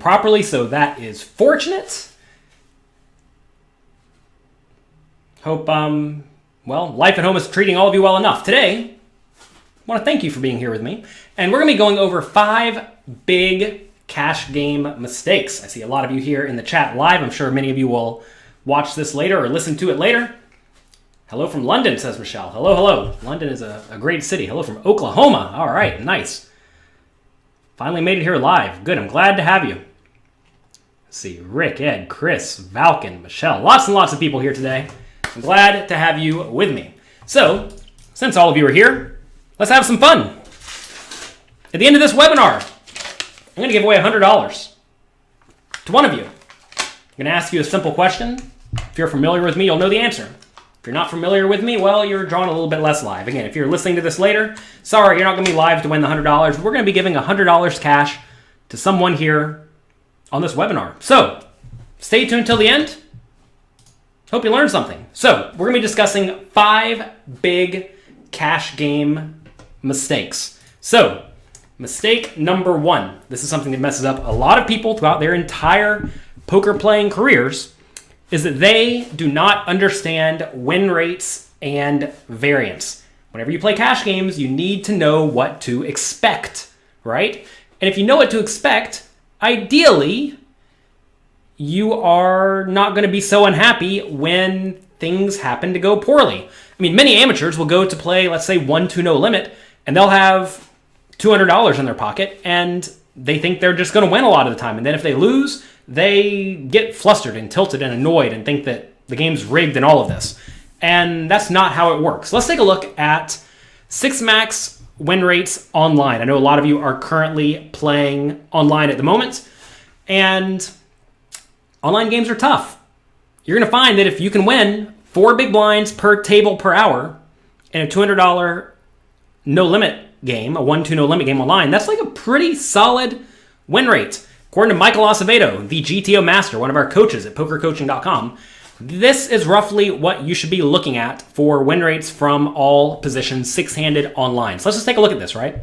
properly, so that is fortunate. Hope, well, life at home is treating all of you well enough. Today, I want to thank you for being here with me, and we're going to be going over 5 big cash game mistakes. I see a lot of you here in the chat live. I'm sure many of you will watch this later or listen to it later. Hello from London, says Michelle. Hello, hello. London is a great city. Hello from Oklahoma. All right, nice. Finally made it here live. Good, I'm glad to have you. Let's see, Rick, Ed, Chris, Valken, Michelle. Lots and lots of people here today. I'm glad to have you with me. So, since all of you are here, let's have some fun. At the end of this webinar, I'm going to give away $100 to one of you. I'm going to ask you a simple question. If you're familiar with me, you'll know the answer. If you're not familiar with me, well, you're drawn a little bit less live. Again, if you're listening to this later, sorry, you're not going to be live to win the $100. We're going to be giving $100 cash to someone here on this webinar. So, stay tuned till the end. Hope you learned something. So, we're going to be discussing 5 big cash game mistakes. So, mistake number 1. This is something that messes up a lot of people throughout their entire poker playing careers, is that they do not understand win rates and variance. Whenever you play cash games, you need to know what to expect, right? And if you know what to expect, ideally, you are not going to be so unhappy when things happen to go poorly. I mean, many amateurs will go to play, let's say, 1-2 no limit, and they'll have $200 in their pocket, and they think they're just going to win a lot of the time. And then if they lose, they get flustered and tilted and annoyed and think that the game's rigged and all of this. And that's not how it works. Let's take a look at 6 max win rates online. I know a lot of you are currently playing online at the moment, and online games are tough. You're going to find that if you can win 4 big blinds per table per hour in a $200 no limit game, a 1-2 no limit game online, that's like a pretty solid win rate. According to Michael Acevedo, the GTO master, one of our coaches at pokercoaching.com, this is roughly what you should be looking at for win rates from all positions, 6-handed online. So let's just take a look at this, right?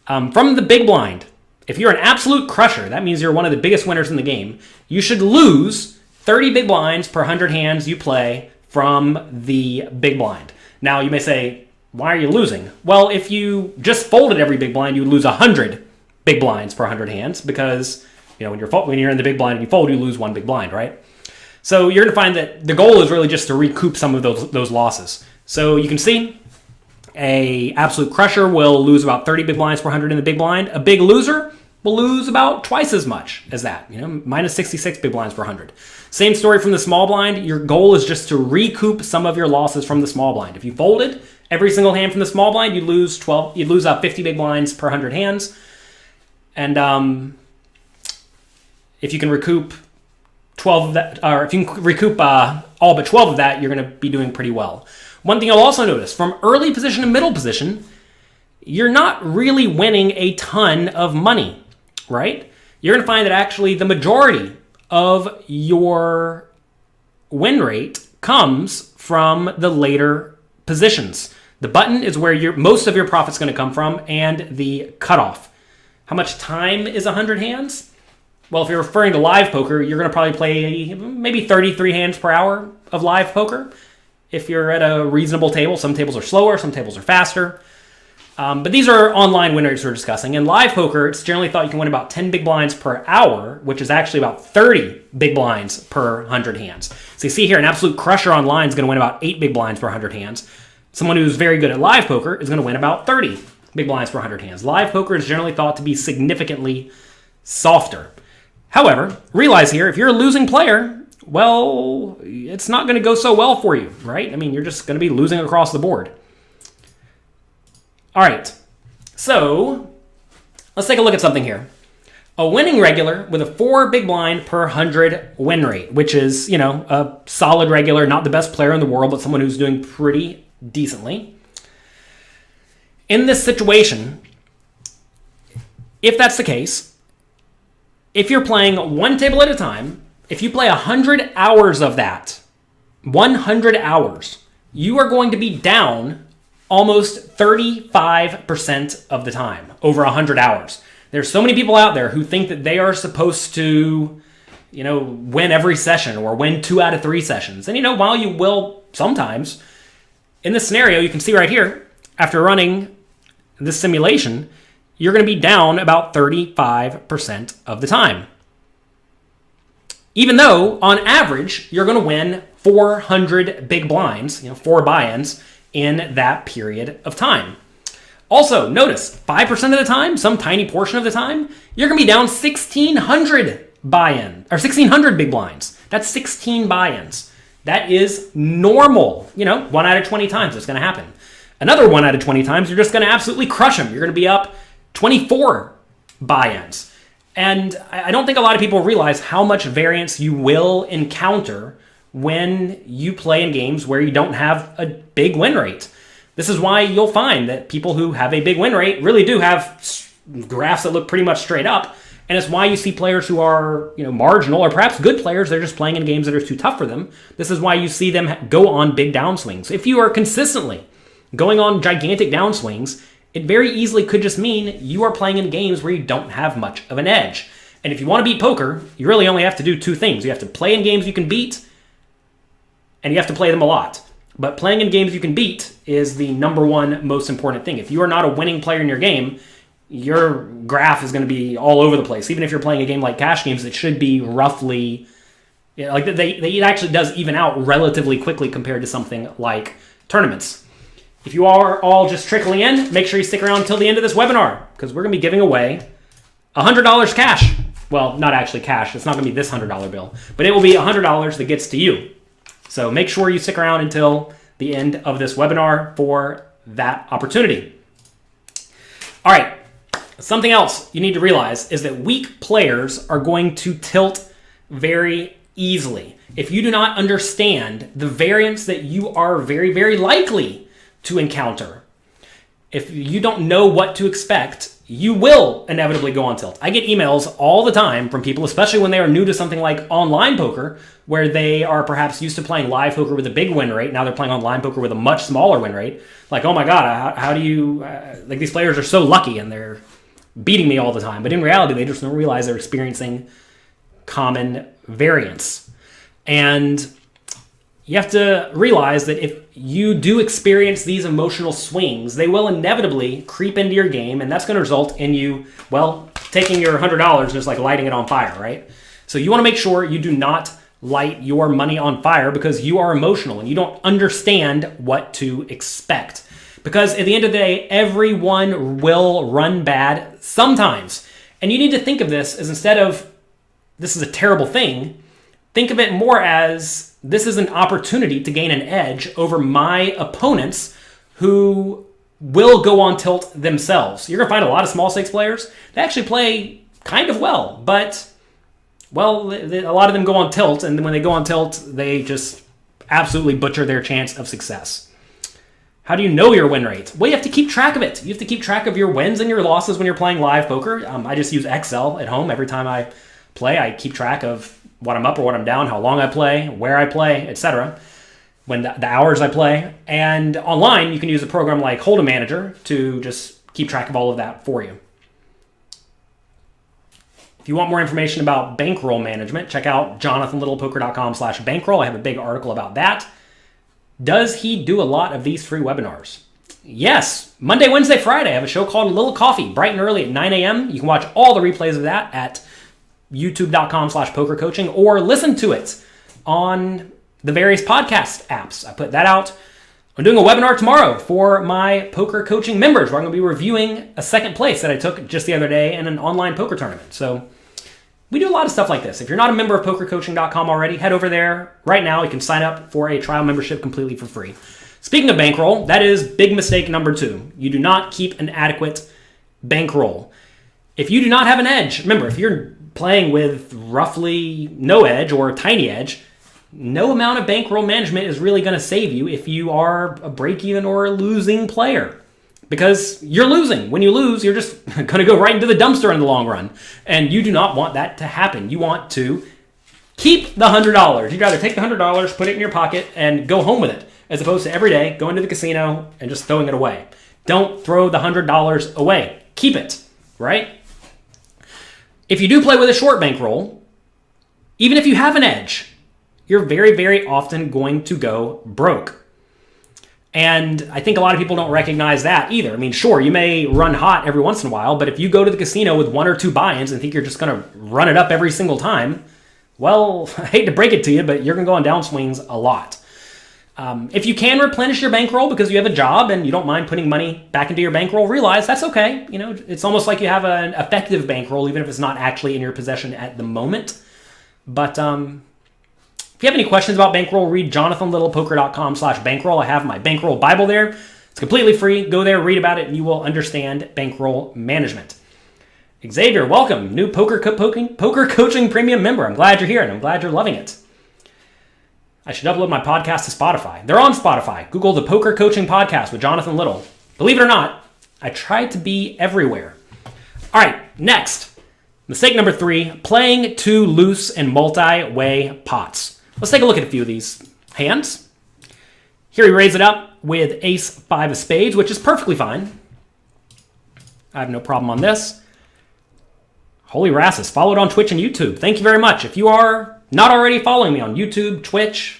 From the big blind, if you're an absolute crusher, that means you're one of the biggest winners in the game, you should lose 30 big blinds per 100 hands you play from the big blind. Now, you may say, why are you losing? Well, if you just folded every big blind, you would lose 100 big blinds per 100 hands because, you know, when you're in the big blind and you fold, you lose 1 big blind, right? So you're going to find that the goal is really just to recoup some of those losses. So you can see a absolute crusher will lose about 30 big blinds per 100 in the big blind. A big loser will lose about twice as much as that, minus 66 big blinds per 100. Same story from the small blind. Your goal is just to recoup some of your losses from the small blind. If you folded every single hand from the small blind, you'd lose 50 big blinds per 100 hands. And if you can recoup 12 of that, or if you can recoup all but 12 of that, you're going to be doing pretty well. One thing you'll also notice, from early position to middle position, you're not really winning a ton of money, right? You're going to find that actually the majority of your win rate comes from the later positions. The button is where most of your profit's going to come from, and the cutoff. How much time is 100 hands? Well, if you're referring to live poker, you're going to probably play maybe 33 hands per hour of live poker. If you're at a reasonable table, some tables are slower, some tables are faster. But these are online win rates we're discussing. In live poker, it's generally thought you can win about 10 big blinds per hour, which is actually about 30 big blinds per 100 hands. So you see here, an absolute crusher online is going to win about 8 big blinds per 100 hands. Someone who's very good at live poker is going to win about 30 big blinds per 100 hands. Live poker is generally thought to be significantly softer. However, realize here, if you're a losing player, well, it's not going to go so well for you, right? I mean, you're just going to be losing across the board. All right, so let's take a look at something here. A winning regular with a 4 big blind per 100 win rate, which is, a solid regular, not the best player in the world, but someone who's doing pretty decently. In this situation, if that's the case, if you're playing 1 table at a time, if you play 100 hours of that, 100 hours, you are going to be down almost 35% of the time over 100 hours. There's so many people out there who think that they are supposed to, win every session or win 2 out of 3 sessions. And, while you will sometimes, in this scenario, you can see right here, after running this simulation, you're going to be down about 35% of the time. Even though, on average, you're going to win 400 big blinds, 4 buy-ins in that period of time. Also, notice, 5% of the time, some tiny portion of the time, you're going to be down 1,600 buy-in, or 1,600 big blinds. That's 16 buy-ins. That is normal. 1 out of 20 times it's going to happen. Another 1 out of 20 times, you're just going to absolutely crush them. You're going to be up 24 buy-ins. And I don't think a lot of people realize how much variance you will encounter when you play in games where you don't have a big win rate. This is why you'll find that people who have a big win rate really do have graphs that look pretty much straight up. And it's why you see players who are, marginal or perhaps good players, they're just playing in games that are too tough for them. This is why you see them go on big downswings. If you are consistently going on gigantic downswings, it very easily could just mean you are playing in games where you don't have much of an edge. And if you want to beat poker, you really only have to do 2 things. You have to play in games you can beat, and you have to play them a lot. But playing in games you can beat is the number one most important thing. If you are not a winning player in your game, your graph is going to be all over the place. Even if you're playing a game like cash games, it should be roughly, it actually does even out relatively quickly compared to something like tournaments. If you are all just trickling in, make sure you stick around until the end of this webinar, because we're going to be giving away $100 cash. Well, not actually cash. It's not going to be this $100 bill, but it will be $100 that gets to you. So make sure you stick around until the end of this webinar for that opportunity. All right. Something else you need to realize is that weak players are going to tilt very easily. If you do not understand the variance that you are very, very likely to encounter, if you don't know what to expect, you will inevitably go on tilt. I get emails all the time from people, especially when they are new to something like online poker, where they are perhaps used to playing live poker with a big win rate. Now they're playing online poker with a much smaller win rate. Like, oh my God, how do you, these players are so lucky and they're beating me all the time. But in reality, they just don't realize they're experiencing common variance. And you have to realize that if you do experience these emotional swings, they will inevitably creep into your game, and that's going to result in you, taking your $100 and just lighting it on fire, right? So you want to make sure you do not light your money on fire because you are emotional and you don't understand what to expect. Because at the end of the day, everyone will run bad sometimes. And you need to think of this as, instead of this is a terrible thing, think of it more as this is an opportunity to gain an edge over my opponents who will go on tilt themselves. You're going to find a lot of small stakes players that actually play kind of well, but, a lot of them go on tilt, and when they go on tilt, they just absolutely butcher their chance of success. How do you know your win rate? Well, you have to keep track of it. You have to keep track of your wins and your losses when you're playing live poker. I just use Excel at home. Every time I play, I keep track of what I'm up or what I'm down, how long I play, where I play, etc. When the hours I play. And online, you can use a program like Hold'em Manager to just keep track of all of that for you. If you want more information about bankroll management, check out jonathanlittlepoker.com/bankroll. I have a big article about that. Does he do a lot of these free webinars? Yes. Monday, Wednesday, Friday. I have a show called Little Coffee, bright and early at 9 a.m. You can watch all the replays of that at youtube.com/pokercoaching or listen to it on the various podcast apps. I put that out. I'm doing a webinar tomorrow for my poker coaching members where I'm going to be reviewing a second place that I took just the other day in an online poker tournament. So we do a lot of stuff like this. If you're not a member of pokercoaching.com already, head over there right now. You can sign up for a trial membership completely for free. Speaking of bankroll, that is big mistake number 2. You do not keep an adequate bankroll. If you do not have an edge, remember, if you're playing with roughly no edge or a tiny edge, no amount of bankroll management is really going to save you if you are a break-even or a losing player. Because you're losing. When you lose, you're just going to go right into the dumpster in the long run. And you do not want that to happen. You want to keep the $100. You'd rather take the $100, put it in your pocket, and go home with it, as opposed to every day going to the casino and just throwing it away. Don't throw the $100 away. Keep it, right? If you do play with a short bankroll, even if you have an edge, you're very, very often going to go broke. And I think a lot of people don't recognize that either. I mean, sure, you may run hot every once in a while, but if you go to the casino with 1 or 2 buy-ins and think you're just going to run it up every single time, well, I hate to break it to you, but you're going to go on downswings a lot. If you can replenish your bankroll because you have a job and you don't mind putting money back into your bankroll, realize that's okay. You know, it's almost like you have an effective bankroll, even if it's not actually in your possession at the moment. But if you have any questions about bankroll, read jonathanlittlepoker.com/bankroll. I have my bankroll Bible there. It's completely free. Go there, read about it, and you will understand bankroll management. Xavier, welcome. New poker coaching premium member. I'm glad you're here, and I'm glad you're loving it. I should upload my podcast to Spotify. They're on Spotify. Google the Poker Coaching Podcast with Jonathan Little. Believe it or not, I try to be everywhere. All right, next. Mistake number 3, playing too loose in multi-way pots. Let's take a look at a few of these hands. Here he raised it up with ace-5 of spades, which is perfectly fine. I have no problem on this. Holy Rassus, followed on Twitch and YouTube. Thank you very much. If you are not already following me on YouTube, Twitch,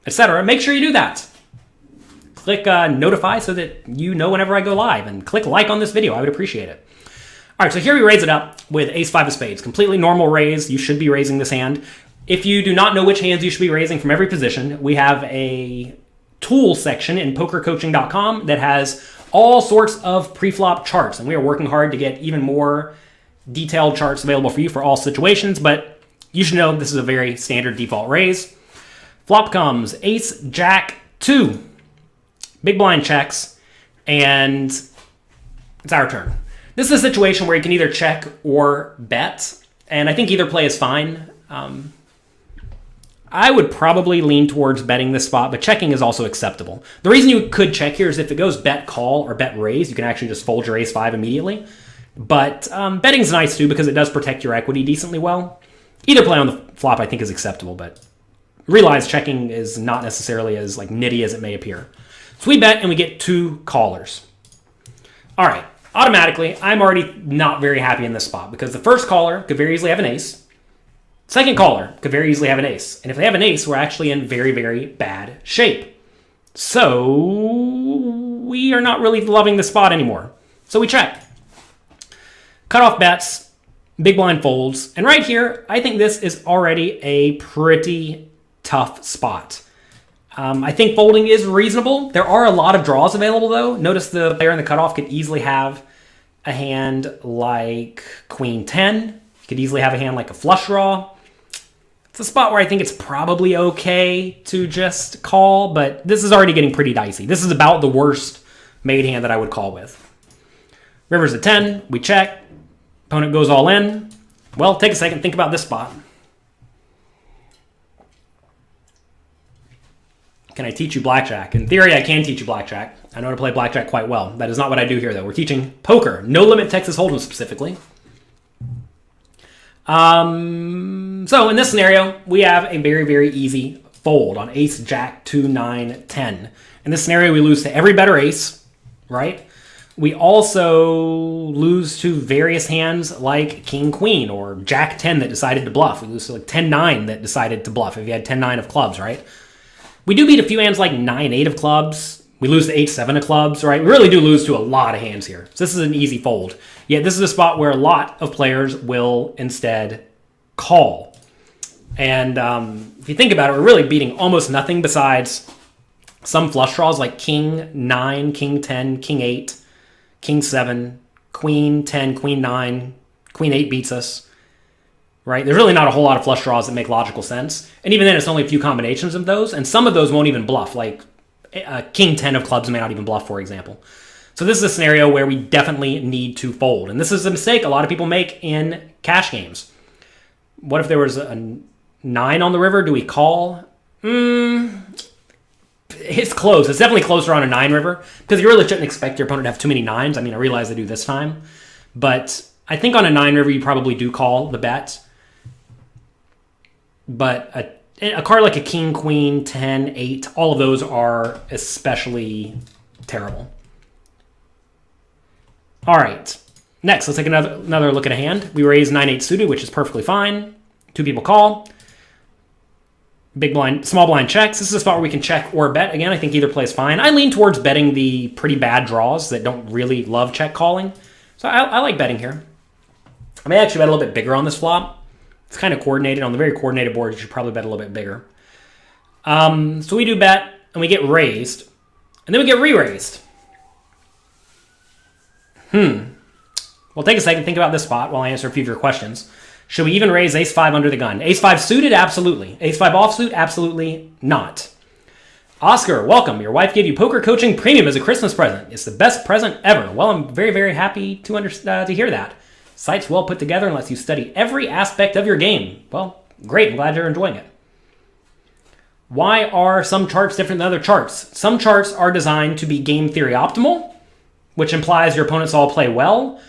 etc., make sure you do that. Click notify so that you know whenever I go live, and click like on this video. I would appreciate it. All right, so here we raise it up with ace-5 of spades. Completely normal raise. You should be raising this hand. If you do not know which hands you should be raising from every position, we have a tool section in pokercoaching.com that has all sorts of pre-flop charts, and we are working hard to get even more detailed charts available for you for all situations, but you should know this is a very standard default raise. Flop comes ace, jack, 2. Big blind checks, and it's our turn. This is a situation where you can either check or bet, and I think either play is fine. I would probably lean towards betting this spot, but checking is also acceptable. The reason you could check here is if it goes bet call or bet raise, you can actually just fold your ace-5 immediately. But betting's nice too because it does protect your equity decently well. Either play on the flop I think is acceptable, but realize checking is not necessarily as like nitty as it may appear. So we bet and we get 2 callers. All right, automatically I'm already not very happy in this spot because the first caller could very easily have an ace. Second caller could very easily have an ace. And if they have an ace, we're actually in very, very bad shape. So we are not really loving the spot anymore. So we check. Cutoff bets, big blind folds. And right here, I think this is already a pretty tough spot. I think folding is reasonable. There are a lot of draws available though. Notice the player in the cutoff could easily have a hand like Queen 10. You could easily have a hand like a flush draw. It's a spot where I think it's probably okay to just call, but this is already getting pretty dicey. This is about the worst made hand that I would call with. River's a 10, we check. Opponent goes all in. Well, take a second, think about this spot. Can I teach you blackjack? In theory, I can teach you blackjack. I know how to play blackjack quite well. That is not what I do here, though. We're teaching poker. No limit Texas Hold'em specifically. So in this scenario, we have a very, very easy fold on ace, jack, 2, 9, 10. In this scenario, we lose to every better ace, right? We also lose to various hands like king, queen, or jack 10 that decided to bluff. We lose to like 10, 9 that decided to bluff if you had 10, 9 of clubs, right? We do beat a few hands like 9, 8 of clubs. We lose to 8, 7 of clubs, right? We really do lose to a lot of hands here. So this is an easy fold. Yet this is a spot where a lot of players will instead call. And if you think about it, we're really beating almost nothing besides some flush draws like king 9, king 10, king 8, king 7, queen 10, queen 9, queen 8 beats us, right? There's really not a whole lot of flush draws that make logical sense. And even then, it's only a few combinations of those. And some of those won't even bluff, like king 10 of clubs may not even bluff, for example. So this is a scenario where we definitely need to fold. And this is a mistake a lot of people make in cash games. What if there was a 9 on the river? Do we call? It's close. It's definitely closer on a 9 river because you really shouldn't expect your opponent to have too many 9s. I mean, I realize they do this time. But I think on a 9 river, you probably do call the bet. But a card like a king, queen, 10, 8, all of those are especially terrible. All right. Next, let's take another look at a hand. We raise 9-8 suited, which is perfectly fine. 2 people call. Big blind, small blind checks. This is a spot where we can check or bet. Again, I think either play is fine. I lean towards betting the pretty bad draws that don't really love check calling. So I like betting here. I may actually bet a little bit bigger on this flop. It's kind of coordinated. On the very coordinated board, you should probably bet a little bit bigger. So we do bet, and we get raised. And then we get re-raised. Well, take a second, think about this spot while I answer a few of your questions. Should we even raise ace-5 under the gun? Ace-5 suited? Absolutely. Ace-5 offsuit? Absolutely not. Oscar, welcome. Your wife gave you poker coaching premium as a Christmas present. It's the best present ever. Well, I'm very, very happy to hear that. Site's well put together and lets you study every aspect of your game. Well, great. I'm glad you're enjoying it. Why are some charts different than other charts? Some charts are designed to be game theory optimal, which implies your opponents all play well.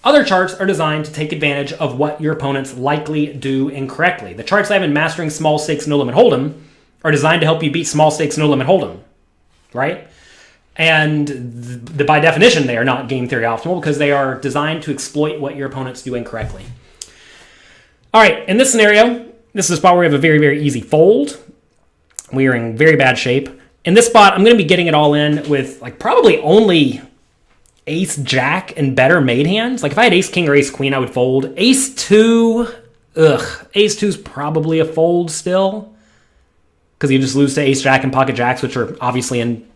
Other charts are designed to take advantage of what your opponents likely do incorrectly. The charts I have in Mastering Small Stakes No Limit Hold'em are designed to help you beat Small Stakes No Limit Hold'em, right? And by definition, they are not game theory optimal because they are designed to exploit what your opponents do incorrectly. All right, in this scenario, this is a spot where we have a very, very easy fold. We are in very bad shape. In this spot, I'm going to be getting it all in with like probably only ace, jack, and better made hands. Like if I had ace, king, or ace, queen, I would fold. Ace, 2, ace 2 is probably a fold still because you just lose to ace, jack, and pocket jacks, which are obviously in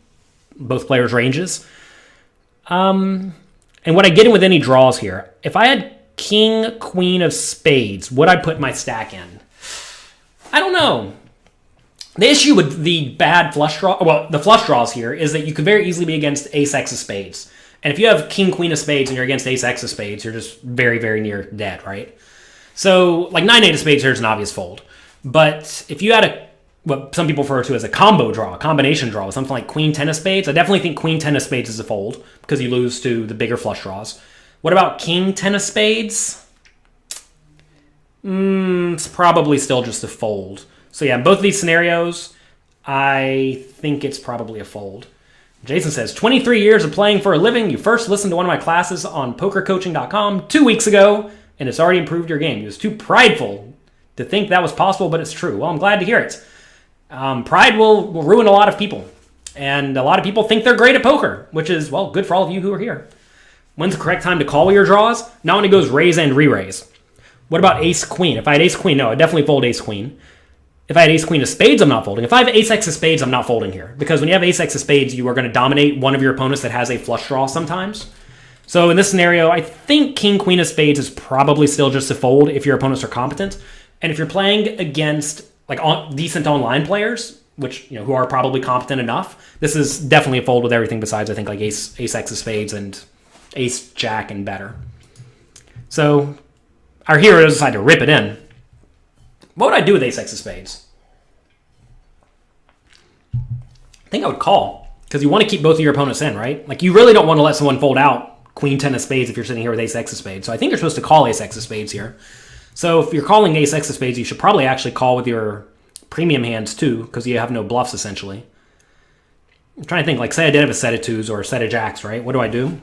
both players' ranges. And what I get in with any draws here, if I had king, queen of spades, would I put my stack in? I don't know. The issue with the bad flush draw, well, the flush draws here is that you could very easily be against ace, x of spades. And if you have king, queen of spades and you're against ace, x of spades, you're just very, very near dead, right? So like 9-8 of spades here is an obvious fold. But if you had what some people refer to as a combo draw, a combination draw with something like queen, 10 of spades, I definitely think queen, 10 of spades is a fold because you lose to the bigger flush draws. What about king, 10 of spades? It's probably still just a fold. So yeah, in both of these scenarios, I think it's probably a fold. Jason says, 23 years of playing for a living. You first listened to one of my classes on pokercoaching.com 2 weeks ago, and it's already improved your game. He was too prideful to think that was possible, but it's true. Well, I'm glad to hear it. Pride will ruin a lot of people, and a lot of people think they're great at poker, which is, well, good for all of you who are here. When's the correct time to call your draws? Not when it goes raise and re-raise. What about ace-queen? If I had ace-queen, no, I'd definitely fold ace-queen. If I had ace-queen of spades, I'm not folding. If I have ace-x of spades, I'm not folding here. Because when you have ace-x of spades, you are going to dominate one of your opponents that has a flush draw sometimes. So in this scenario, I think king-queen of spades is probably still just a fold if your opponents are competent. And if you're playing against like decent online players, which who are probably competent enough, this is definitely a fold with everything besides, I think, like ace-x of spades and ace-jack and better. So our hero decided to rip it in. What would I do with ace-x of spades? I think I would call, because you want to keep both of your opponents in, right? Like, you really don't want to let someone fold out queen 10 of spades if you're sitting here with ace-x of spades. So I think you're supposed to call ace-x of spades here. So if you're calling ace-x of spades, you should probably actually call with your premium hands too, because you have no bluffs, essentially. I'm trying to think, like, say I did have a set of twos or a set of jacks, right? What do?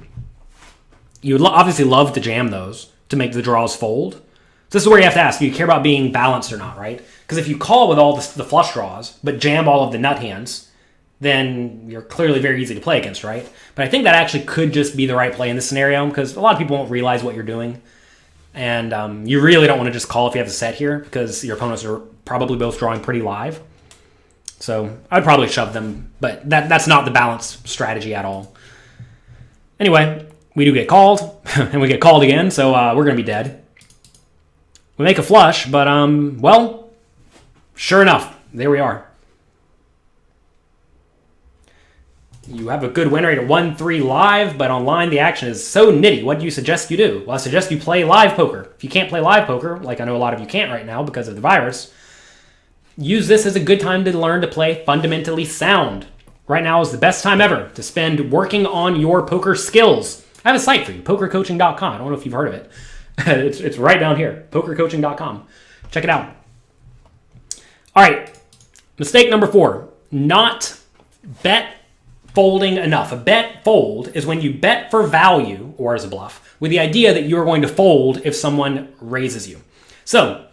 You would obviously love to jam those to make the draws fold. So this is where you have to ask, do you care about being balanced or not, right? Because if you call with all the flush draws, but jam all of the nut hands, then you're clearly very easy to play against, right? But I think that actually could just be the right play in this scenario, because a lot of people won't realize what you're doing. And you really don't want to just call if you have a set here, because your opponents are probably both drawing pretty live. So I'd probably shove them, but that's not the balanced strategy at all. Anyway, we do get called, and we get called again, so we're going to be dead. We make a flush, but, well, sure enough, there we are. You have a good win rate at 1-3 live, but online the action is so nitty. What do you suggest you do? Well, I suggest you play live poker. If you can't play live poker, like I know a lot of you can't right now because of the virus, use this as a good time to learn to play fundamentally sound. Right now is the best time ever to spend working on your poker skills. I have a site for you, pokercoaching.com. I don't know if you've heard of it. It's right down here, pokercoaching.com. Check it out. All right, mistake number 4, not bet folding enough. A bet fold is when you bet for value, or as a bluff, with the idea that you're going to fold if someone raises you. So,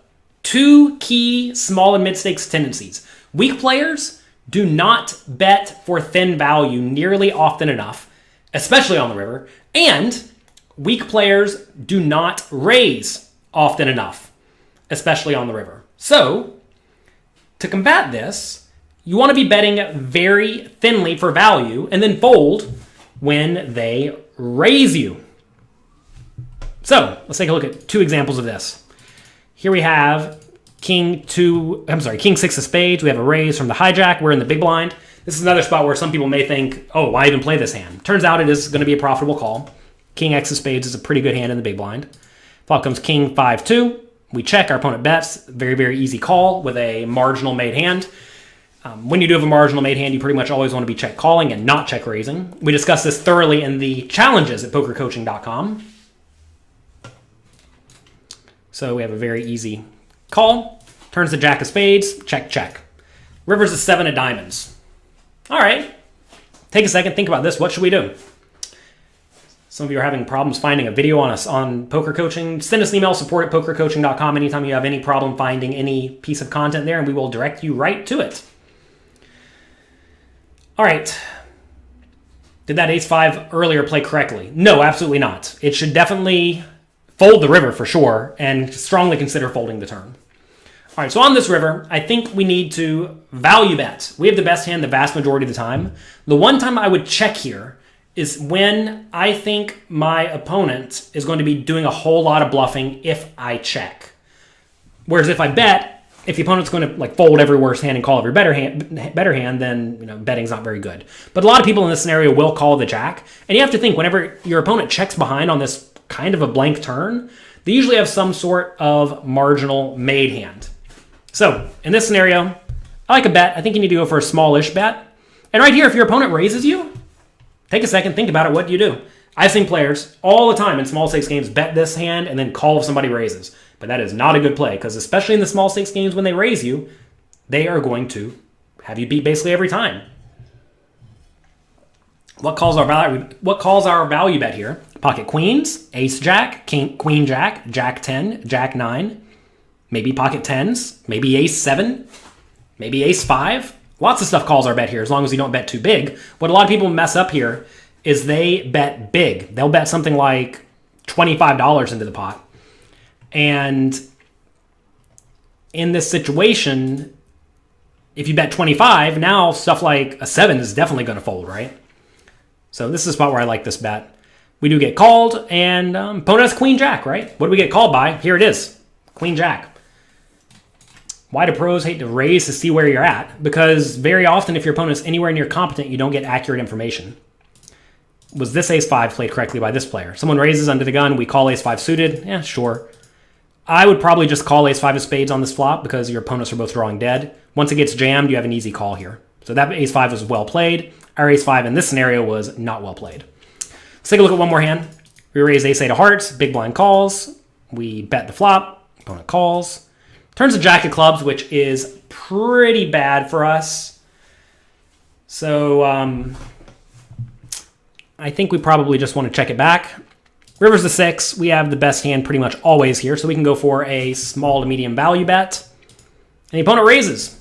2 key small and mid-stakes tendencies. Weak players do not bet for thin value nearly often enough, especially on the river, and weak players do not raise often enough, especially on the river. So, to combat this, you want to be betting very thinly for value and then fold when they raise you. So, let's take a look at 2 examples of this. Here we have King 6 of spades. We have a raise from the hijack. We're in the big blind. This is another spot where some people may think, oh, why even play this hand? Turns out it is going to be a profitable call. King X of spades is a pretty good hand in the big blind. Flop comes King 5-2. We check, our opponent bets. Very, very easy call with a marginal made hand. When you do have a marginal made hand, you pretty much always want to be check calling and not check raising. We discussed this thoroughly in the challenges at pokercoaching.com. So we have a very easy call. Turns the jack of spades. Check, check. River's a 7 of diamonds. All right. Take a second. Think about this. What should we do? Some of you are having problems finding a video on us on poker coaching. Send us an email, support@pokercoaching.com, anytime you have any problem finding any piece of content there, and we will direct you right to it. All right. Did that ace-5 earlier play correctly? No, absolutely not. It should definitely fold the river for sure, and strongly consider folding the turn. All right, so on this river, I think we need to value bet. We have the best hand the vast majority of the time. The one time I would check here is when I think my opponent is going to be doing a whole lot of bluffing if I check. Whereas if I bet, if the opponent's going to fold every worse hand and call every better hand, then betting's not very good. But a lot of people in this scenario will call the jack. And you have to think, whenever your opponent checks behind on this kind of a blank turn, they usually have some sort of marginal made hand. So in this scenario, I like a bet. I think you need to go for a smallish bet. And right here, if your opponent raises you, take a second, think about it. What do you do? I've seen players all the time in small stakes games bet this hand and then call if somebody raises. But that is not a good play, because especially in the small stakes games, when they raise you, they are going to have you beat basically every time. What calls our value bet here? Pocket queens, ace jack, king, queen jack, jack 10, jack 9, maybe pocket tens, maybe ace 7, maybe ace 5. Lots of stuff calls our bet here, as long as you don't bet too big. What a lot of people mess up here is they bet big. They'll bet something like $25 into the pot. And in this situation, if you bet 25, now stuff like a 7 is definitely going to fold, right? So this is a spot where I like this bet. We do get called, and opponent has queen jack, right? What do we get called by? Here it is, queen jack. Why do pros hate to raise to see where you're at? Because very often, if your opponent is anywhere near competent, you don't get accurate information. Was this ace-5 played correctly by this player? Someone raises under the gun, we call ace-5 suited. Yeah, sure. I would probably just call ace-5 of spades on this flop because your opponents are both drawing dead. Once it gets jammed, you have an easy call here. So that ace-5 was well played. Our ace-5 in this scenario was not well played. Let's take a look at one more hand. We raise ace-8 of hearts, big blind calls. We bet the flop, opponent calls. Turns to jack of clubs, which is pretty bad for us. So I think we probably just want to check it back. River's the 6. We have the best hand pretty much always here, so we can go for a small to medium value bet. And the opponent raises.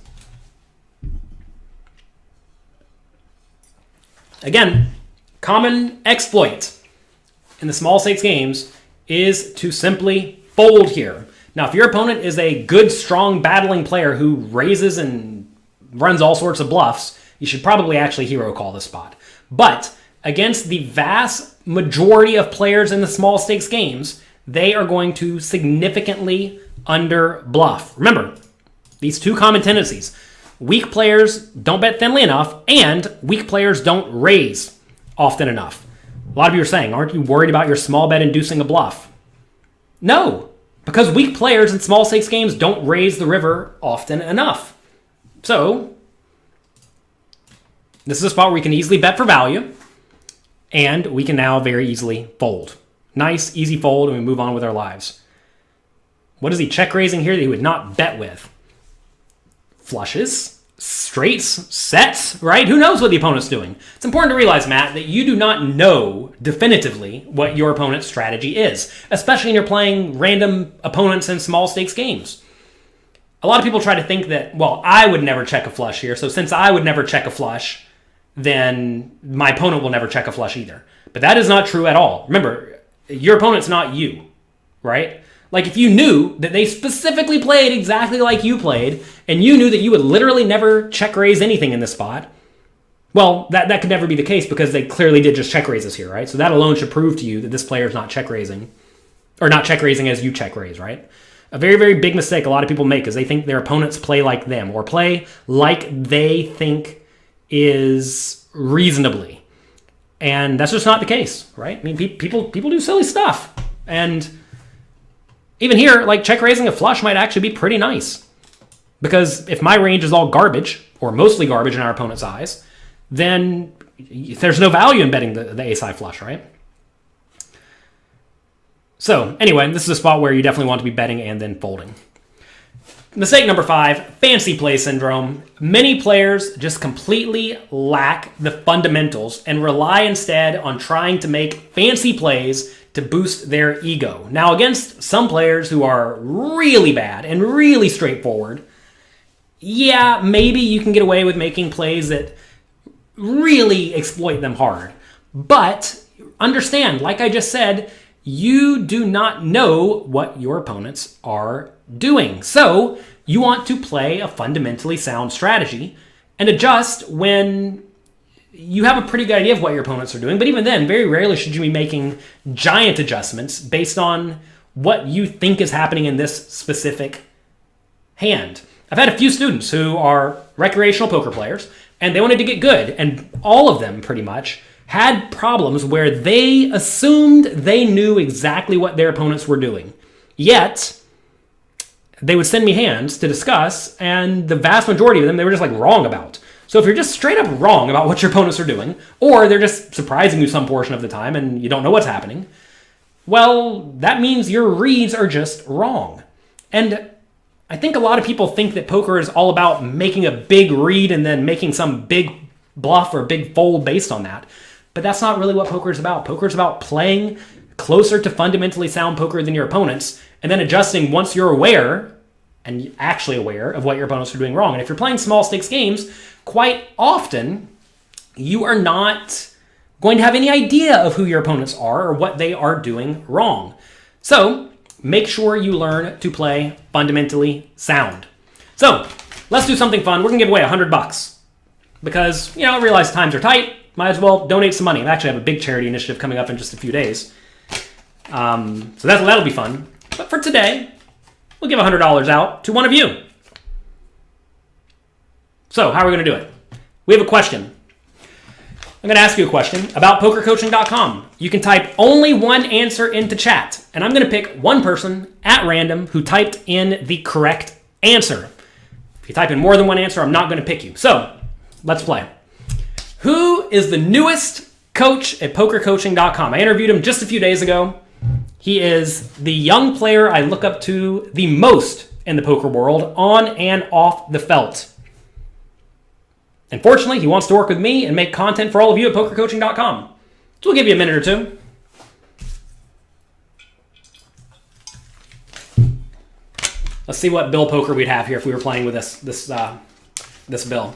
Again, common exploit in the small stakes games is to simply fold here. Now, if your opponent is a good, strong, battling player who raises and runs all sorts of bluffs, you should probably actually hero call this spot. But against the vast majority of players in the small stakes games, they are going to significantly under bluff. Remember, these 2 common tendencies. Weak players don't bet thinly enough, and weak players don't raise often enough. A lot of you are saying, aren't you worried about your small bet inducing a bluff? No. Because weak players in small stakes games don't raise the river often enough. So, this is a spot where we can easily bet for value, and we can now very easily fold. Nice, easy fold, and we move on with our lives. What is he check raising here that he would not bet with? Flushes, straights, sets, right? Who knows what the opponent's doing? It's important to realize, Matt, that you do not know definitively what your opponent's strategy is, especially when you're playing random opponents in small stakes games. A lot of people try to think that, well, I would never check a flush here, so since I would never check a flush, then my opponent will never check a flush either. But that is not true at all. Remember, your opponent's not you, right? Like, if you knew that they specifically played exactly like you played, and you knew that you would literally never check raise anything in this spot, well, that could never be the case because they clearly did just check raises here, right? So that alone should prove to you that this player is not check raising, or not check raising as you check raise, right? A very, very big mistake a lot of people make is they think their opponents play like them, or play like they think is reasonably. And that's just not the case, right? I mean, people do silly stuff. And even here, like, check raising a flush might actually be pretty nice. Because if my range is all garbage, or mostly garbage in our opponent's eyes, then there's no value in betting the ace-high flush, right? So, anyway, this is a spot where you definitely want to be betting and then folding. Mistake number 5, fancy play syndrome. Many players just completely lack the fundamentals and rely instead on trying to make fancy plays to boost their ego. Now, against some players who are really bad and really straightforward, yeah, maybe you can get away with making plays that really exploit them hard. But understand, like I just said, you do not know what your opponents are doing. So you want to play a fundamentally sound strategy and adjust when you have a pretty good idea of what your opponents are doing. But even then, very rarely should you be making giant adjustments based on what you think is happening in this specific hand. I've had a few students who are recreational poker players, and they wanted to get good, and all of them pretty much had problems where they assumed they knew exactly what their opponents were doing. Yet, they would send me hands to discuss, and the vast majority of them they were just like wrong about. So if you're just straight up wrong about what your opponents are doing, or they're just surprising you some portion of the time and you don't know what's happening, well, that means your reads are just wrong. And I think a lot of people think that poker is all about making a big read and then making some big bluff or big fold based on that. But that's not really what poker is about. Poker is about playing closer to fundamentally sound poker than your opponents, and then adjusting once you're aware, and actually aware, of what your opponents are doing wrong. And if you're playing small stakes games, quite often you are not going to have any idea of who your opponents are or what they are doing wrong. So make sure you learn to play fundamentally sound. So let's do something fun. We're going to give away $100 because, I realize times are tight. Might as well donate some money. I actually have a big charity initiative coming up in just a few days. So that'll be fun. But for today, we'll give $100 out to one of you. So how are we going to do it? We have a question. I'm going to ask you a question about pokercoaching.com. You can type only one answer into chat, and I'm going to pick one person at random who typed in the correct answer. If you type in more than one answer, I'm not going to pick you. So let's play. Who is the newest coach at pokercoaching.com? I interviewed him just a few days ago. He is the young player I look up to the most in the poker world, on and off the felt. Unfortunately, he wants to work with me and make content for all of you at pokercoaching.com. So we'll give you a minute or two. Let's see what bill poker we'd have here if we were playing with this bill.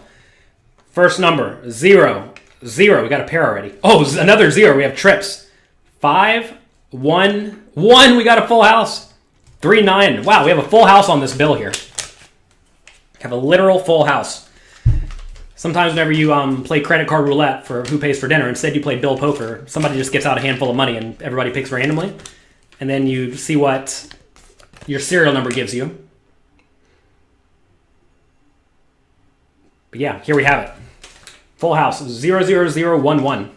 First number, 0, 0. We got a pair already. Oh, another 0. We have trips. 5, 1, 1. We got a full house. 3, 9. Wow, we have a full house on this bill here. We have a literal full house. Sometimes whenever you play credit card roulette for who pays for dinner, instead you play bill poker, somebody just gets out a handful of money and everybody picks randomly. And then you see what your serial number gives you. But yeah, here we have it. Full house, 00011.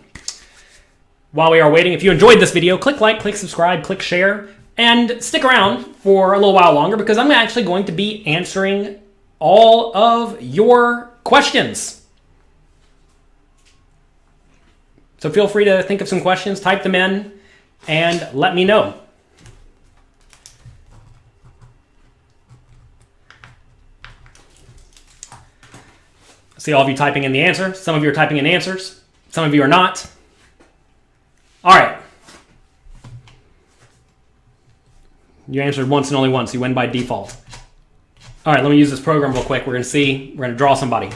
While we are waiting, if you enjoyed this video, click like, click subscribe, click share, and stick around for a little while longer because I'm actually going to be answering all of your questions. So feel free to think of some questions, type them in, and let me know. See all of you typing in the answer. Some of you are typing in answers. Some of you are not. All right. You answered once and only once. You win by default. All right, let me use this program real quick. We're going to see. We're going to draw somebody.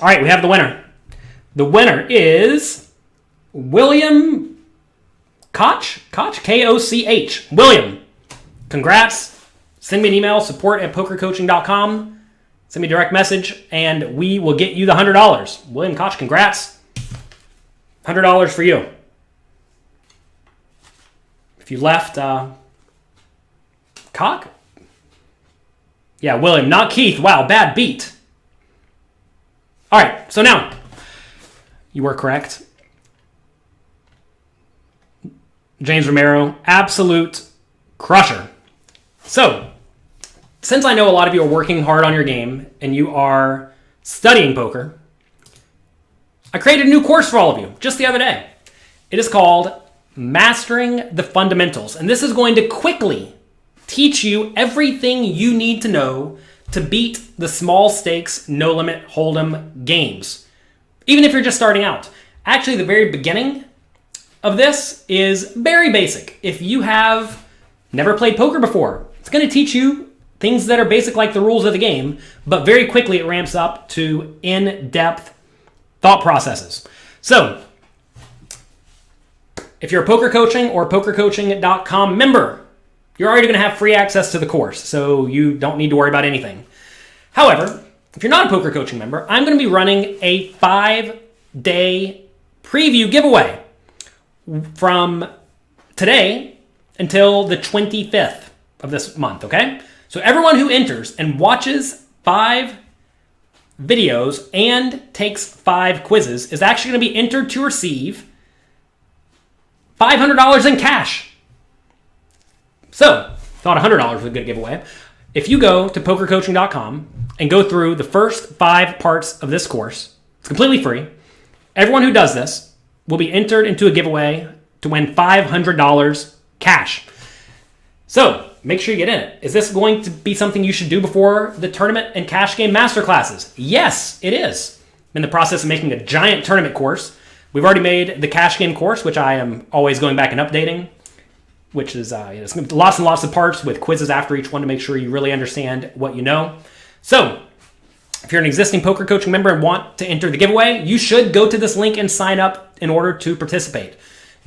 All right, we have the winner. The winner is William Koch? Koch? K-O-C-H. William, congrats. Send me an email, support@pokercoaching.com. Send me a direct message, and we will get you the $100. William Koch, congrats. $100 for you. If you left, Koch? Yeah, William, not Keith. Wow, bad beat. All right, so now, you were correct. James Romero, absolute crusher. So, since I know a lot of you are working hard on your game and you are studying poker, I created a new course for all of you just the other day. It is called Mastering the Fundamentals, and this is going to quickly teach you everything you need to know to beat the small stakes, no limit hold'em games, even if you're just starting out. Actually, the very beginning of this is very basic. If you have never played poker before, it's going to teach you things that are basic like the rules of the game, but very quickly it ramps up to in-depth thought processes. So, if you're a poker coaching or pokercoaching.com member, you're already going to have free access to the course, so you don't need to worry about anything. However, if you're not a poker coaching member, I'm going to be running a 5-day preview giveaway from today until the 25th of this month, okay? So everyone who enters and watches 5 videos and takes 5 quizzes is actually going to be entered to receive $500 in cash. So, thought $100 was a good giveaway. If you go to pokercoaching.com and go through the first 5 parts of this course, it's completely free. Everyone who does this will be entered into a giveaway to win $500 cash. So, make sure you get in it. Is this going to be something you should do before the tournament and cash game masterclasses? Yes, it is. I'm in the process of making a giant tournament course. We've already made the cash game course, which I am always going back and updating, which is lots and lots of parts with quizzes after each one to make sure you really understand what you know. So, if you're an existing poker coaching member and want to enter the giveaway, you should go to this link and sign up in order to participate.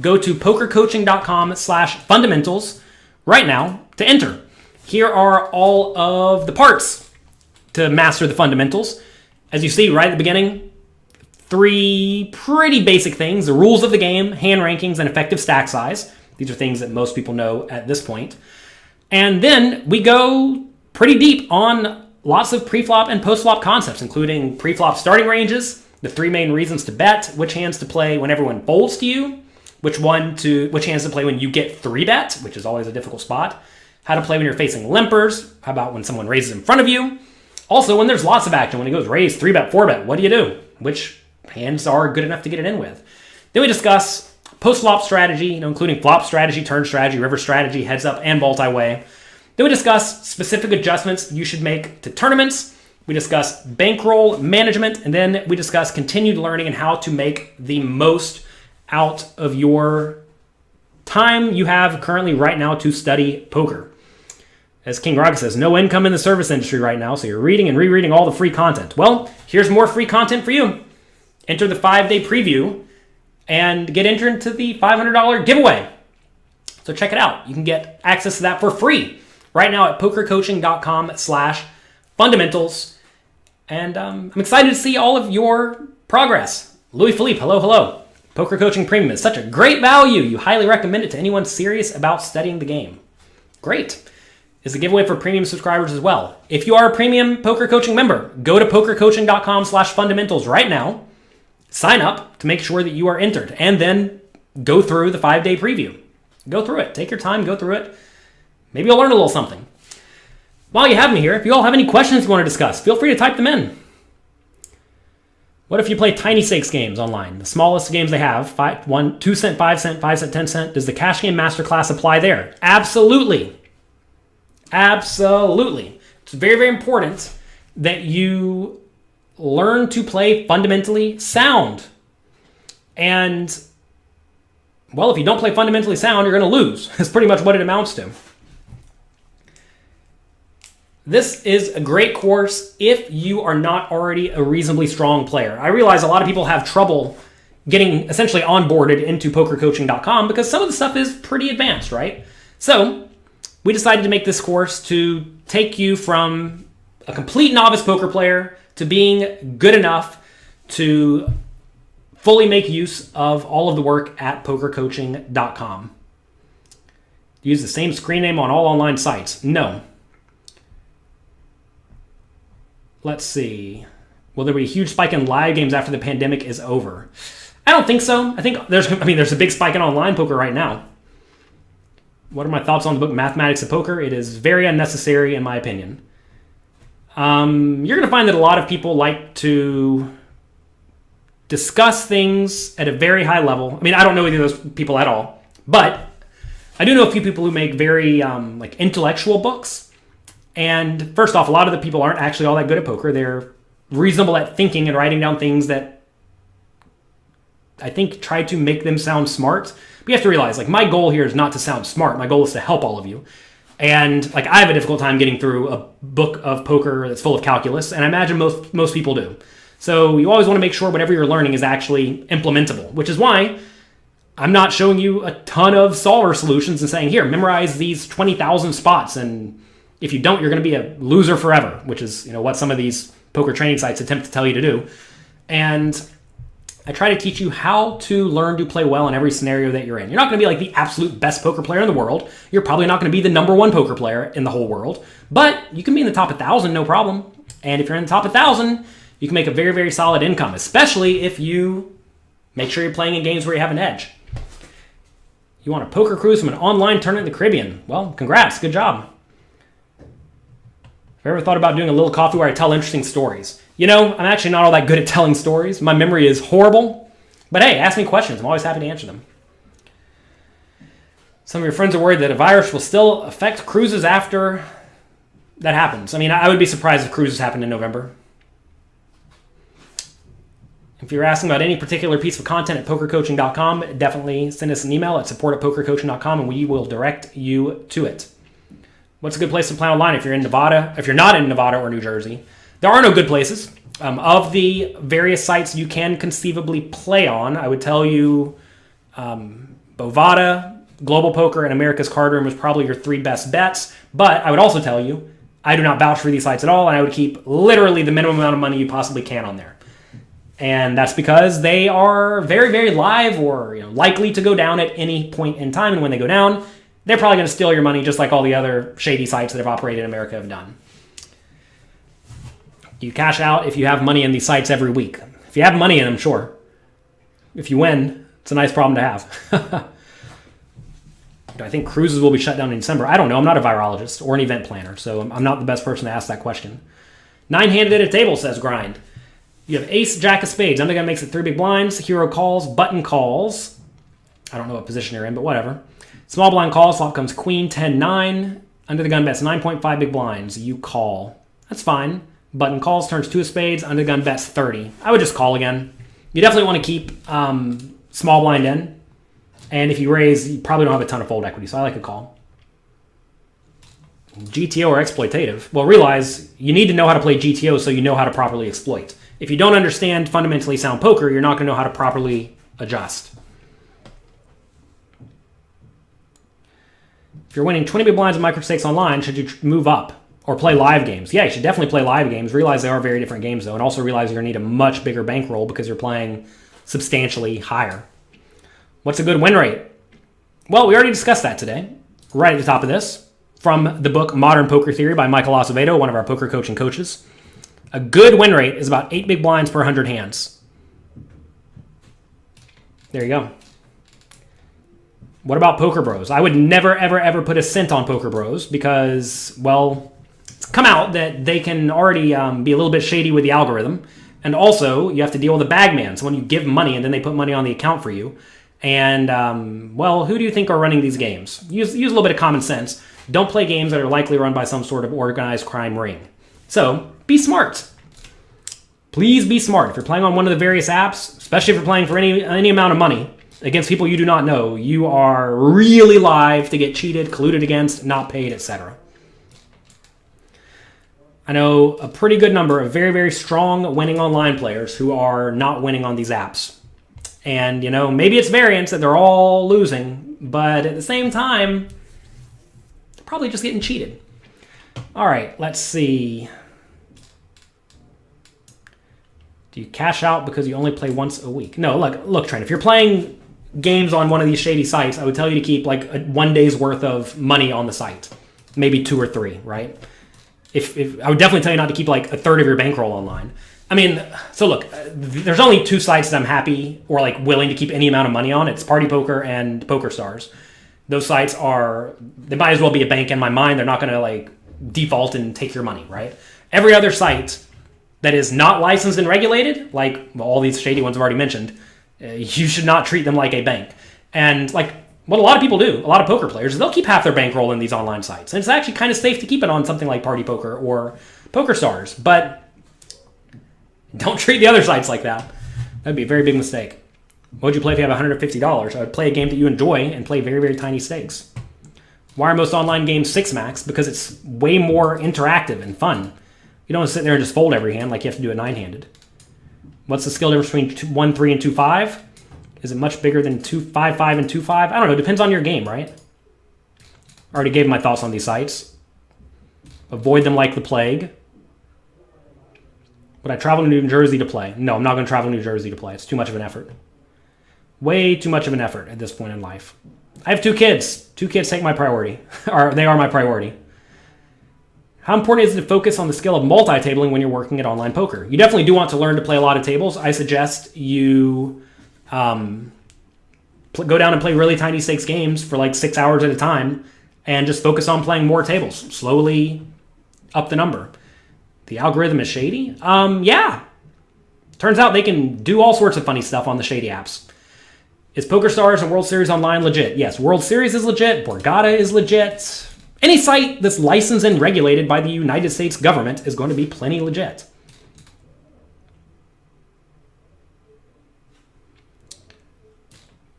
Go to pokercoaching.com/fundamentals right now to enter. Here are all of the parts to master the fundamentals. As you see right at the beginning, 3 pretty basic things: the rules of the game, hand rankings, and effective stack size. These are things that most people know at this point. And then we go pretty deep on lots of pre-flop and post-flop concepts, including pre-flop starting ranges, the 3 main reasons to bet, which hands to play when everyone folds to you, which hands to play when you get 3-bet, which is always a difficult spot, how to play when you're facing limpers, how about when someone raises in front of you. Also, when there's lots of action, when it goes raise, 3-bet, 4-bet, what do you do? Which hands are good enough to get it in with? Then we discuss post-flop strategy, including flop strategy, turn strategy, river strategy, heads up, and multi-way. Then we discuss specific adjustments you should make to tournaments. We discuss bankroll management, and then we discuss continued learning and how to make the most out of your time you have currently right now to study poker. As King Raga says, no income in the service industry right now, so you're reading and rereading all the free content. Well, here's more free content for you. Enter the 5-day preview and get entered into the $500 giveaway. So check it out. You can get access to that for free right now at pokercoaching.com/fundamentals. And I'm excited to see all of your progress. Louis Philippe, hello, hello. Poker Coaching Premium is such a great value. You highly recommend it to anyone serious about studying the game. Great. Is a giveaway for premium subscribers as well. If you are a premium Poker Coaching member, go to pokercoaching.com/fundamentals right now. Sign up to make sure that you are entered, and then go through the 5-day preview. Go through it. Take your time, go through it. Maybe you'll learn a little something. While you have me here, if you all have any questions you want to discuss, feel free to type them in. What if you play tiny stakes games online? The smallest games they have, 1, 2 cent, 5 cent, 5 cent, 10 cent. Does the cash game masterclass apply there? Absolutely. Absolutely. It's very, very important that you learn to play fundamentally sound. And, well, if you don't play fundamentally sound, you're going to lose. That's pretty much what it amounts to. This is a great course if you are not already a reasonably strong player. I realize a lot of people have trouble getting essentially onboarded into pokercoaching.com because some of the stuff is pretty advanced, right? So we decided to make this course to take you from a complete novice poker player to being good enough to fully make use of all of the work at pokercoaching.com. Use the same screen name on all online sites. No. Let's see. Will there be a huge spike in live games after the pandemic is over? I don't think so. I think there's a big spike in online poker right now. What are my thoughts on the book Mathematics of Poker? It is very unnecessary in my opinion. You're going to find that a lot of people like to discuss things at a very high level. I mean, I don't know either of those people at all, but I do know a few people who make very intellectual books. And first off, a lot of the people aren't actually all that good at poker. They're reasonable at thinking and writing down things that I think try to make them sound smart. But you have to realize, my goal here is not to sound smart. My goal is to help all of you. And I have a difficult time getting through a book of poker that's full of calculus, and I imagine most people do. So you always want to make sure whatever you're learning is actually implementable, which is why I'm not showing you a ton of solver solutions and saying, here, memorize these 20,000 spots, and if you don't, you're going to be a loser forever, which is what some of these poker training sites attempt to tell you to do. And I try to teach you how to learn to play well in every scenario that you're in. You're not going to be the absolute best poker player in the world. You're probably not going to be the number one poker player in the whole world, but you can be in the top 1,000, no problem. And if you're in the top 1,000, you can make a very, very solid income, especially if you make sure you're playing in games where you have an edge. You want a poker cruise from an online tournament in the Caribbean? Well, congrats, good job. Have you ever thought about doing a little coffee where I tell interesting stories? I'm actually not all that good at telling stories. My memory is horrible. But hey, ask me questions. I'm always happy to answer them. Some of your friends are worried that a virus will still affect cruises after that happens. I would be surprised if cruises happened in November. If you're asking about any particular piece of content at pokercoaching.com, definitely send us an email at support@pokercoaching.com and we will direct you to it. What's a good place to play online if you're in Nevada? If you're not in Nevada or New Jersey, there are no good places. Of the various sites you can conceivably play on, I would tell you Bovada, Global Poker, and America's Card Room is probably your 3 best bets. But I would also tell you, I do not vouch for these sites at all, and I would keep literally the minimum amount of money you possibly can on there. And that's because they are very, very live or likely to go down at any point in time. And when they go down, they're probably going to steal your money just like all the other shady sites that have operated in America have done. You cash out if you have money in these sites every week. If you have money in them, sure. If you win, it's a nice problem to have. Do I think cruises will be shut down in December? I don't know. I'm not a virologist or an event planner, so I'm not the best person to ask that question. 9-handed at a table, says Grind. You have ace, jack of spades. Undergun makes it 3 big blinds. Hero calls, button calls. I don't know what position you're in, but whatever. Small blind calls, flop comes queen, 10-9. Under the gun bets 9.5 big blinds. You call. That's fine. Button calls, turns 2 of spades. Under the gun bets 30. I would just call again. You definitely want to keep small blind in. And if you raise, you probably don't have a ton of fold equity, so I like a call. GTO or exploitative? Well, realize you need to know how to play GTO so you know how to properly exploit. If you don't understand fundamentally sound poker, you're not going to know how to properly adjust. If you're winning 20 big blinds in micro stakes online, should you move up or play live games? Yeah, you should definitely play live games. Realize they are very different games, though, and also realize you're going to need a much bigger bankroll because you're playing substantially higher. What's a good win rate? Well, we already discussed that today, right at the top of this, from the book Modern Poker Theory by Michael Acevedo, one of our poker coaching coaches. A good win rate is about 8 big blinds per 100 hands. There you go. What about Poker Bros? I would never, ever, ever put a cent on Poker Bros because, well, it's come out that they can already be a little bit shady with the algorithm. And also, you have to deal with a bagman. So when you give money and then they put money on the account for you. And, well, who do you think are running these games? Use a little bit of common sense. Don't play games that are likely run by some sort of organized crime ring. So be smart. Please be smart. If you're playing on one of the various apps, especially if you're playing for any amount of money against people you do not know, you are really live to get cheated, colluded against, not paid, etc. I know a pretty good number of very, very strong winning online players who are not winning on these apps. And, maybe it's variance that they're all losing, but at the same time, they're probably just getting cheated. All right, let's see. Do you cash out because you only play once a week? No, look, Trent, if you're playing games on one of these shady sites, I would tell you to keep like 1 day's worth of money on the site. Maybe 2 or 3, right? If I would definitely tell you not to keep like a third of your bankroll online. I mean, so look, there's only 2 sites that I'm happy or like willing to keep any amount of money on. It's Party Poker and PokerStars. Those sites they might as well be a bank in my mind. They're not going to like default and take your money, right? Every other site that is not licensed and regulated, like all these shady ones I've already mentioned, you should not treat them like a bank. And like what a lot of people do, a lot of poker players, they'll keep half their bankroll in these online sites. And it's actually kind of safe to keep it on something like Party Poker or PokerStars. But don't treat the other sites like that. That'd be a very big mistake. What would you play if you have $150? I would play a game that you enjoy and play very, very tiny stakes. Why are most online games 6-max? Because it's way more interactive and fun. You don't sit there and just fold every hand like you have to do a 9-handed. What's the skill difference between 1-3 and 2-5? Is it much bigger than 2-5-5 and 2-5? I don't know. Depends on your game, right? I already gave my thoughts on these sites. Avoid them like the plague. Would I travel to New Jersey to play? No, I'm not going to travel to New Jersey to play. It's too much of an effort. Way too much of an effort at this point in life. I have 2 kids. 2 kids take my priority. They are my priority. How important is it to focus on the skill of multi-tabling when you're working at online poker? You definitely do want to learn to play a lot of tables. I suggest you go down and play really tiny stakes games for like 6 hours at a time and just focus on playing more tables. Slowly up the number. The algorithm is shady? Yeah. Turns out they can do all sorts of funny stuff on the shady apps. Is PokerStars and World Series Online legit? Yes, World Series is legit. Borgata is legit. Any site that's licensed and regulated by the United States government is going to be plenty legit.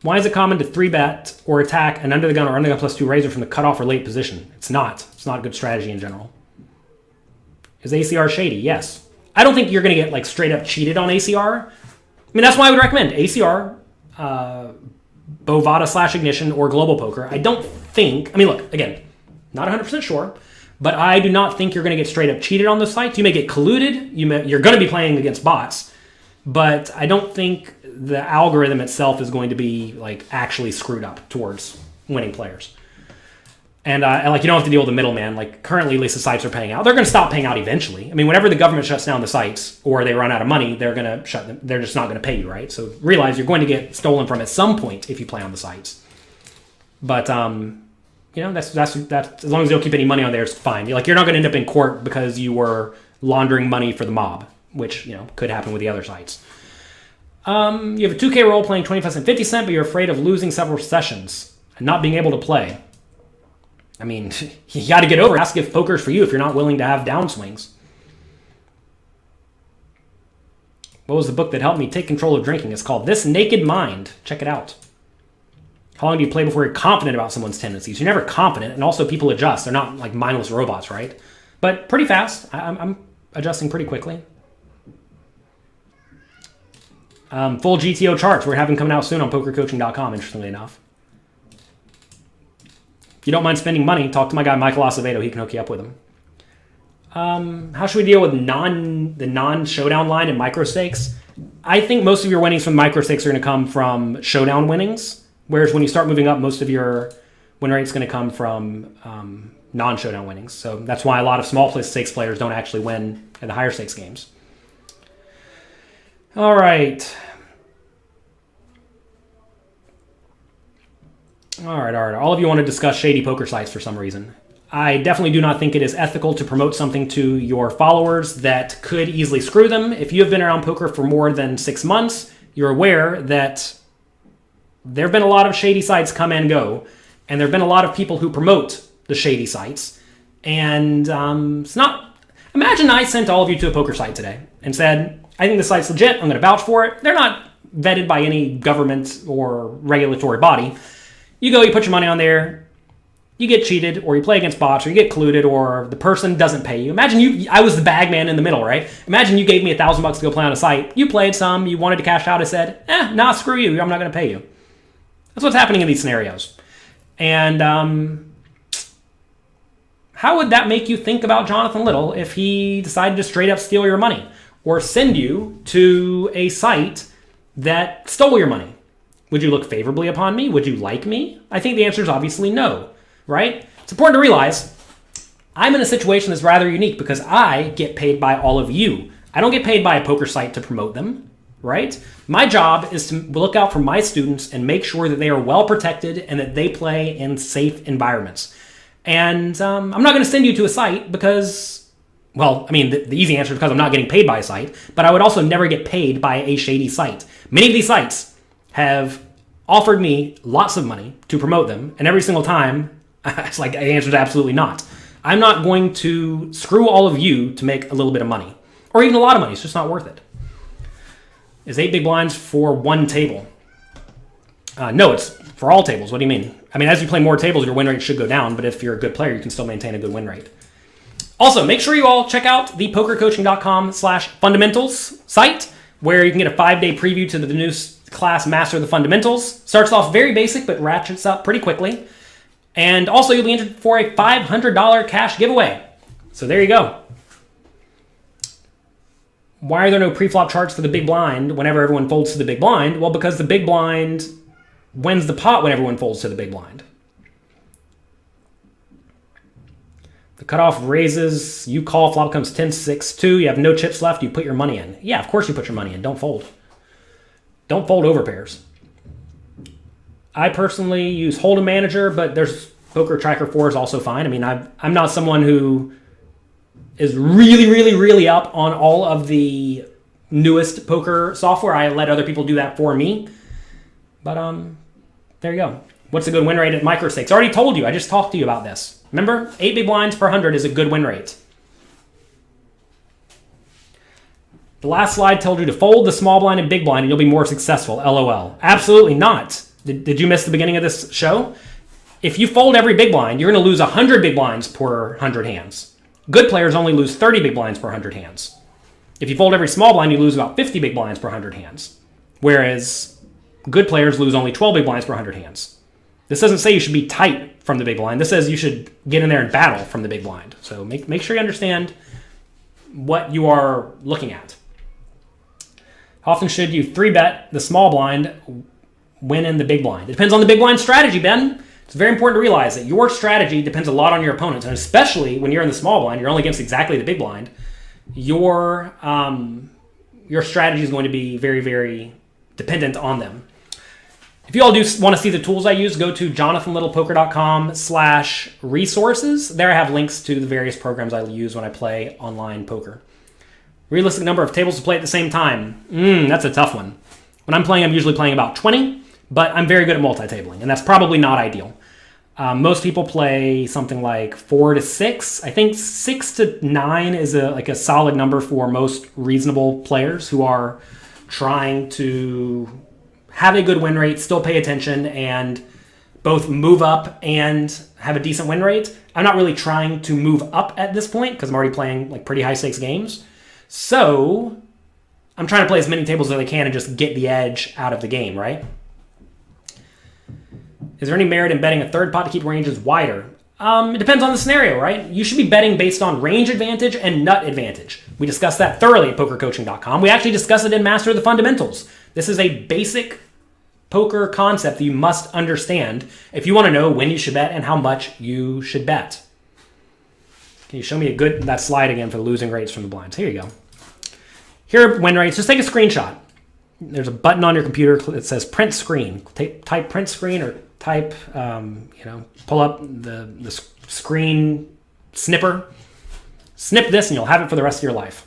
Why is it common to 3-bet or attack an under the gun or under the gun plus 2 razor from the cutoff or late position? It's not. It's not a good strategy in general. Is ACR shady? Yes. I don't think you're going to get like straight up cheated on ACR. I mean, that's why I would recommend ACR, Bovada / Ignition, or Global Poker. I don't think, I mean, look, again, not 100% sure, but I do not think you're going to get straight up cheated on those sites. You may get colluded. You're going to be playing against bots, but I don't think the algorithm itself is going to be like actually screwed up towards winning players. And like you don't have to deal with the middleman. Like currently, at least the sites are paying out. They're going to stop paying out eventually. I mean, whenever the government shuts down the sites or they run out of money, they're going to shut them. They're just not going to pay you, right? So realize you're going to get stolen from at some point if you play on the sites. But that's as long as they don't keep any money on there, it's fine. You're not going to end up in court because you were laundering money for the mob, which could happen with the other sites. You have a 2K roll playing 25 cent, 50 cent, but you're afraid of losing several sessions and not being able to play. I mean, you got to get over it. Ask if poker's for you if you're not willing to have downswings. What was the book that helped me take control of drinking? It's called This Naked Mind. Check it out. How long do you play before you're confident about someone's tendencies? You're never confident, and also people adjust. They're not like mindless robots, right? But pretty fast. I'm adjusting pretty quickly. Full GTO charts. We're having coming out soon on pokercoaching.com, interestingly enough. If you don't mind spending money, talk to my guy Michael Acevedo. He can hook you up with him. How should we deal with the non-showdown line and micro stakes? I think most of your winnings from micro stakes are going to come from showdown winnings, whereas when you start moving up, most of your win rate is going to come from non-showdown winnings. So that's why a lot of small stakes players don't actually win at the higher stakes games. All right. All of you want to discuss shady poker sites for some reason. I definitely do not think it is ethical to promote something to your followers that could easily screw them. If you have been around poker for more than 6 months, you're aware that there have been a lot of shady sites come and go, and there have been a lot of people who promote the shady sites. And it's not... Imagine I sent all of you to a poker site today and said, I think the site's legit. I'm going to vouch for it. They're not vetted by any government or regulatory body. You go, you put your money on there, you get cheated, or you play against bots, or you get colluded, or the person doesn't pay you. Imagine I was the bag man in the middle, right? Imagine you gave me $1,000 to go play on a site. You played some, you wanted to cash out. I said, nah, screw you. I'm not going to pay you. That's what's happening in these scenarios. And how would that make you think about Jonathan Little if he decided to straight up steal your money or send you to a site that stole your money? Would you look favorably upon me? Would you like me? I think the answer is obviously no, right? It's important to realize I'm in a situation that's rather unique because I get paid by all of you. I don't get paid by a poker site to promote them, right? My job is to look out for my students and make sure that they are well protected and that they play in safe environments. And I'm not going to send you to a site because, well, I mean, the easy answer is because I'm not getting paid by a site, but I would also never get paid by a shady site. Many of these sites have offered me lots of money to promote them, and every single time, it's like the answer is absolutely not. I'm not going to screw all of you to make a little bit of money, or even a lot of money. It's just not worth it. Is 8 big blinds for one table? No, it's for all tables. What do you mean? I mean, as you play more tables, your win rate should go down, but if you're a good player, you can still maintain a good win rate. Also, make sure you all check out the pokercoaching.com/fundamentals site, where you can get a 5-day preview to the new class, Master the Fundamentals. Starts off very basic, but ratchets up pretty quickly. And also, you'll be entered for a $500 cash giveaway. So there you go. Why are there no pre-flop charts for the big blind whenever everyone folds to the big blind? Well, because the big blind wins the pot when everyone folds to the big blind. The cutoff raises, you call, flop comes 10-6-2, you have no chips left, you put your money in. Yeah, of course you put your money in, don't fold. Don't fold over pairs. I personally use Hold'em Manager, but there's Poker Tracker 4 is also fine. I mean, I'm not someone who is really up on all of the newest poker software. I let other people do that for me. But there you go. What's a good win rate at micro stakes? I already told you. I just talked to you about this. Remember, 8 big blinds per 100 is a good win rate. The last slide told you to fold the small blind and big blind and you'll be more successful. LOL. Absolutely not. Did you miss the beginning of this show? If you fold every big blind, you're going to lose 100 big blinds per 100 hands. Good players only lose 30 big blinds per 100 hands. If you fold every small blind, you lose about 50 big blinds per 100 hands. Whereas good players lose only 12 big blinds per 100 hands. This doesn't say you should be tight from the big blind. This says you should get in there and battle from the big blind. So make sure you understand what you are looking at. How often should you 3-bet the small blind when in the big blind? It depends on the big blind strategy, Ben. It's very important to realize that your strategy depends a lot on your opponents, and especially when you're in the small blind, you're only against exactly the big blind. Your strategy is going to be very dependent on them. If you all do want to see the tools I use, go to jonathanlittlepoker.com/resources. There I have links to the various programs I use when I play online poker. Realistic number of tables to play at the same time. That's a tough one. When I'm playing, I'm usually playing about 20, but I'm very good at multi-tabling, and that's probably not ideal. Most people play something like 4 to 6. I think 6 to 9 is a solid number for most reasonable players who are trying to have a good win rate, still pay attention, and both move up and have a decent win rate. I'm not really trying to move up at this point because I'm already playing like pretty high stakes games. So I'm trying to play as many tables as I can and just get the edge out of the game, right? Is there any merit in betting a third pot to keep ranges wider? It depends on the scenario, right? You should be betting based on range advantage and nut advantage. We discussed that thoroughly at pokercoaching.com. We actually discussed it in Master the Fundamentals. This is a basic poker concept that you must understand if you want to know when you should bet and how much you should bet. Can you show me that slide again for the losing rates from the blinds? Here you go. Here are win rates. Just take a screenshot. There's a button on your computer that says print screen. Type print screen or type, pull up the screen snipper. Snip this and you'll have it for the rest of your life.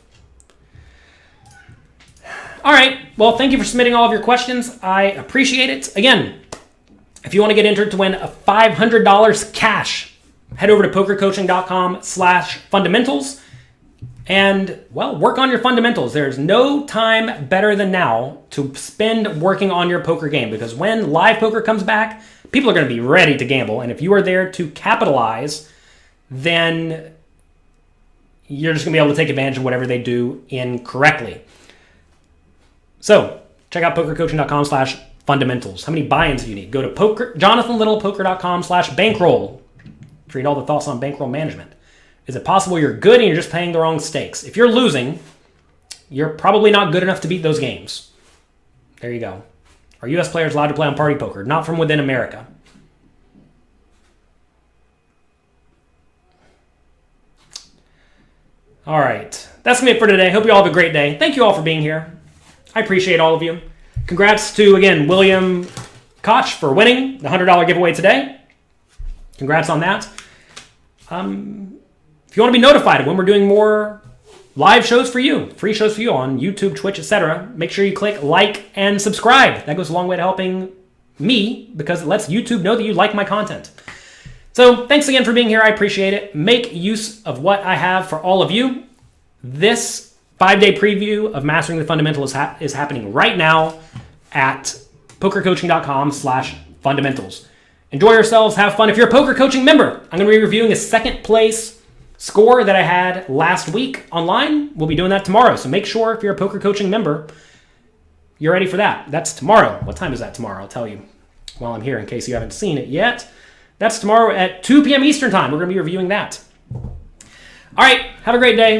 All right. Well, thank you for submitting all of your questions. I appreciate it. Again, if you want to get entered to win a $500 cash, head over to pokercoaching.com/fundamentals. And, well, work on your fundamentals. There's no time better than now to spend working on your poker game, because when live poker comes back, people are going to be ready to gamble. And if you are there to capitalize, then you're just going to be able to take advantage of whatever they do incorrectly. So check out pokercoaching.com/fundamentals. How many buy-ins do you need? Go to jonathanlittlepoker.com/bankroll to read all the thoughts on bankroll management. Is it possible you're good and you're just paying the wrong stakes? If you're losing, you're probably not good enough to beat those games. There you go. Are U.S. players allowed to play on party poker? Not from within America. All right. That's going to be it for today. Hope you all have a great day. Thank you all for being here. I appreciate all of you. Congrats to, again, William Koch for winning the $100 giveaway today. Congrats on that. If you want to be notified of when we're doing more live shows for you, free shows for you on YouTube, Twitch, etc., make sure you click like and subscribe. That goes a long way to helping me because it lets YouTube know that you like my content. So thanks again for being here. I appreciate it. Make use of what I have for all of you. This 5-day preview of Mastering the Fundamental is happening right now at pokercoaching.com/fundamentals. Enjoy yourselves. Have fun. If you're a poker coaching member, I'm going to be reviewing a second place score that I had last week online. We'll be doing that tomorrow. So make sure if you're a poker coaching member, you're ready for that. That's tomorrow. What time is that tomorrow? I'll tell you while I'm here in case you haven't seen it yet. That's tomorrow at 2 p.m. Eastern time. We're going to be reviewing that. All right. Have a great day.